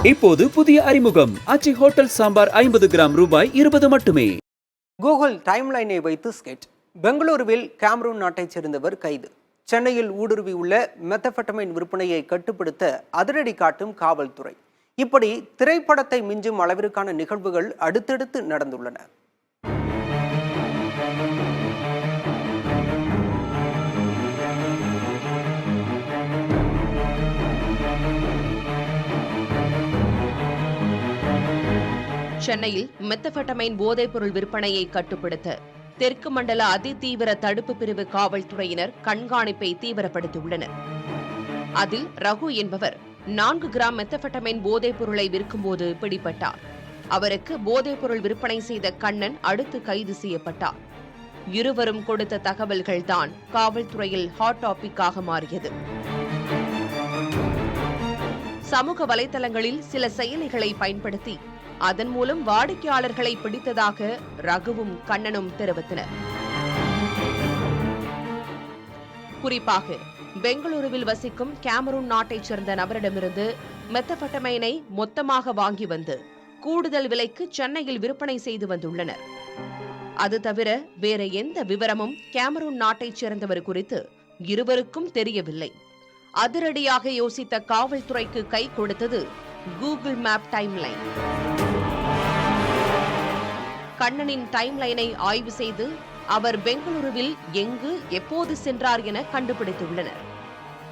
இப்போது புதிய அறிமுகம் ஆச்சி ஹோட்டல் சாம்பார் 50 கிராம் ரூபாய் 20 மட்டுமே. கூகுள் டைம்லைனை வைத்து ஸ்கெட். பெங்களூருவில் கேமரூன் நாட்டைச் சேர்ந்தவர் கைது. சென்னையில் ஊடுருவியுள்ள மெத்தபெட்டமைன் விற்பனையை கட்டுப்படுத்த அதிரடி காட்டும் காவல்துறை. இப்படி திரைப்படத்தை மிஞ்சும் அளவிற்கான நிகழ்வுகள் அடுத்தடுத்து நடந்துள்ளன. சென்னையில் மெத்தபெட்டமைன் போதைப்பொருள் விற்பனையை கட்டுப்படுத்த தெற்கு மண்டல அதிதீவிர தடுப்பு பிரிவு காவல்துறையினர் கண்காணிப்பை தீவிரப்படுத்தியுள்ளனர். அதில் ரகு என்பவர் 4 கிராம் மெத்தபெட்டமைன் போதைப் பொருளை விற்கும்போது பிடிபட்டார். அவருக்கு போதைப்பொருள் விற்பனை செய்த கண்ணன் அடுத்து கைது செய்யப்பட்டார். இருவரும் கொடுத்த தகவல்கள்தான் காவல்துறையில் ஹாட் டாபிக்காக மாறியது. சமூக வலைதளங்களில் சில செயலிகளை பயன்படுத்தி அதன் மூலம் வாடிக்கையாளர்களை பிடித்ததாக ரகுவும் கண்ணனும் தெரிவித்தனர். குறிப்பாக பெங்களூருவில் வசிக்கும் கேமரூன் நாட்டைச் சேர்ந்த நபரிடமிருந்து மெத்தபெட்டமைனை மொத்தமாக வாங்கி வந்து கூடுதல் விலைக்கு சென்னையில் விற்பனை செய்து வந்துள்ளனர். அது தவிர வேற எந்த விவரமும் கேமரூன் நாட்டைச் சேர்ந்தவர் குறித்து இருவருக்கும் தெரியவில்லை. அதிரடியாக யோசித்த காவல்துறைக்கு கை கொடுத்தது கூகுள் மேப் டைம்லைன். கண்ணனின் டைம்லைனை ஆய்வு செய்து அவர் பெங்களூருவில் எங்கு எப்போது சென்றார் என கண்டுபிடித்துள்ளனர்.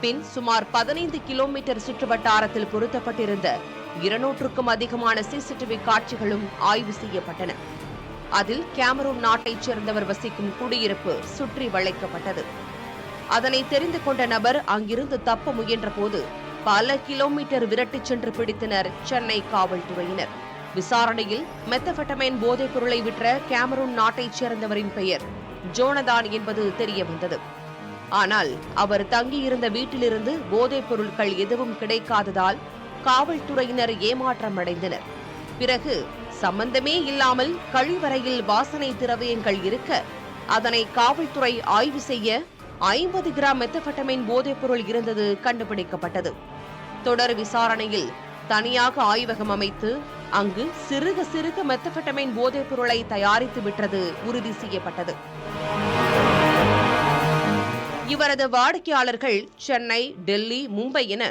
பின் சுமார் 15 கிலோமீட்டர் சுற்றுவட்டாரத்தில் பொருத்தப்பட்டிருந்த 200க்கும் அதிகமான சிசிடிவி காட்சிகளும் ஆய்வு செய்யப்பட்டன. அதில் கேமரூன் நாட்டைச் சேர்ந்தவர் வசிக்கும் குடியிருப்பு சுற்றி வளைக்கப்பட்டது. அதனை தெரிந்து கொண்ட நபர் அங்கிருந்து தப்ப முயன்ற போது பல கிலோமீட்டர் விரட்டிச் சென்று பிடித்தனர் சென்னை காவல்துறையினர். விசாரணையில் மெத்தபெட்டமைன் போதைப் பொருளை விற்ற கேமரூன் நாட்டைச் சேர்ந்தவரின் பெயர் ஜோனதான் என்பது தெரிய வந்தது. ஆனால் அவர் தங்கியிருந்த வீட்டிலிருந்து போதைப் பொருட்கள் எதுவும் கிடைக்காததால் காவல்துறையினர் ஏமாற்றம் அடைந்தனர். பிறகு சம்பந்தமே இல்லாமல் கழிவறையில் வாசனை திரவியங்கள் இருக்க அதனை காவல்துறை ஆய்வு செய்ய 50 கிராம் மெத்தபெட்டமைன் போதைப் பொருள் இருந்தது கண்டுபிடிக்கப்பட்டது. தொடர் விசாரணையில் தனியாக ஆய்வகம் அமைத்து அங்கு சிறுக சிறுக மெத்தபெட்டமைன் போதைப் பொருளை தயாரித்து விட்டது உறுதி செய்யப்பட்டது. இவரது வாடிக்கையாளர்கள் சென்னை, டெல்லி, மும்பை என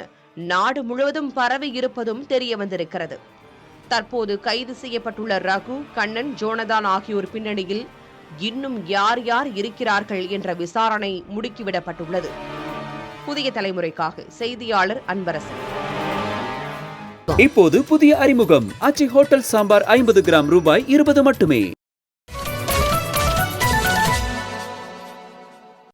நாடு முழுவதும் பரவி இருப்பதும் தெரிய வந்திருக்கிறது. தற்போது கைது செய்யப்பட்டுள்ள ரகு, கண்ணன், ஜோனதான் ஆகியோர் பின்னணியில் இன்னும் யார் யார் இருக்கிறார்கள் என்ற விசாரணை முடுக்கிவிடப்பட்டுள்ளது. புதிய தலைமுறைக்காக செய்தியாளர் அன்பரசன். இப்போது புதிய அறிமுகம் ஆச்சி ஹோட்டல் சாம்பார் 50 கிராம் ரூபாய் 20 மட்டுமே.